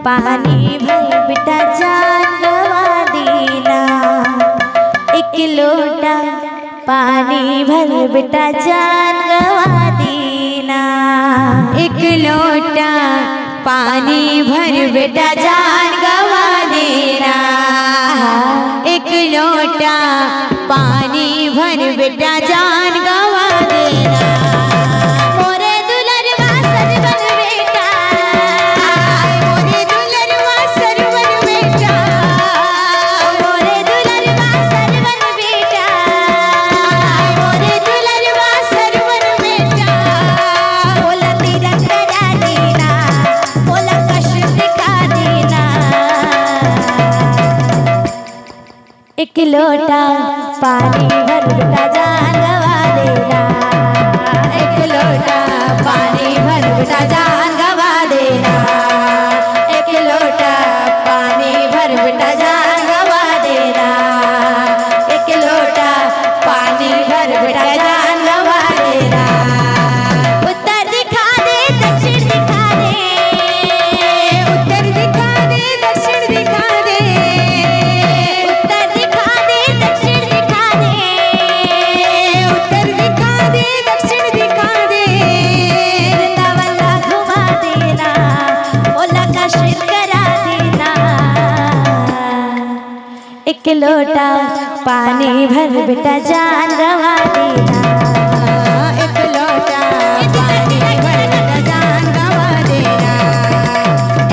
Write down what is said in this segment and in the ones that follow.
पानी भर बेटा जान गवा देना। एक लोटा पानी भर बेटा जान गवा देना। एक लोटा पानी भर बेटा जान गवा देना। एक लोटा पानी भर बेटा जान गवा देना। मोरे दुलरवा सरवन बेटा, मोरे दुलरवा सरवन बेटा, मोरे दुलरवा सरवन बेटा, मोरे दुलरवा सरवन बेटा। बोला तेरा करा देना, बोला कष्ट दिखा देना। एक लोटा पानी भर बेटा जान गवा देना। एक लोटा पानी भर बेटा जान गवा देना। एक लोटा पानी भर बेटा जान गवा देना। एक लोटा पानी भर बेटा जान गवा देना। उत्तर दिखा दे दक्षिण दिखा दे, उत्तर दिखा दे दक्षिण दिखा दे। उत्तर दिखा दे दक्षिण दिखा दे, उत्तर दिखा दे दक्षिण दिखा दे। वृंदावन घुमा देना, बोला काशी करा देना। एक लोटा पानी भर बेटा जान गवा देना। एक लोटा पानी भर बेटा जान गवा देना।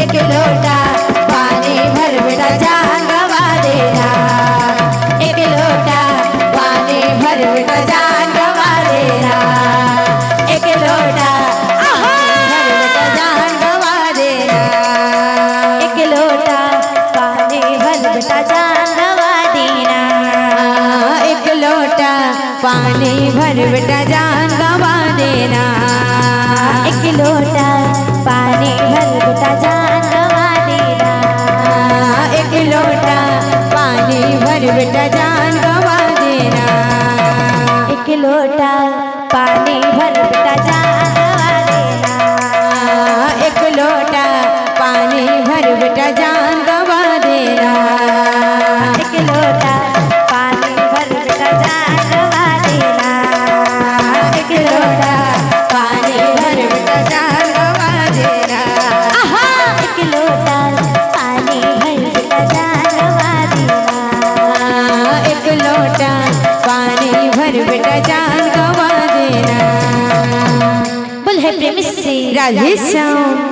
एक लोटा पानी भर बेटा जान गवा देना। एक लोटा पानी भर बेटा जान गवा देना। एक लोटा भर बेटा जान गवा देना। एक लोटा पानी भर बेटा जान गवा देना। एक लोटा पानी भर बेटा जान गवा देना। एक लोटा पानी भर बेटा जान गवा देना। एक लोटा पानी भर बेटा जान गवा देना। एक लोटा पानी भर बेटा जान गवा देना। एक लोटा पानी भर बेटा जान गवा देना। एक लोटा पानी भर बेटा जान गवा देना। एक लोटा पानी भर बेटा जान गवा देना। एक लोटा पानी भर बेटा जान गवा देना। एक लोटा पानी भर बेटा जान गवा देना। बोल है प्रेम से राधे श्याम।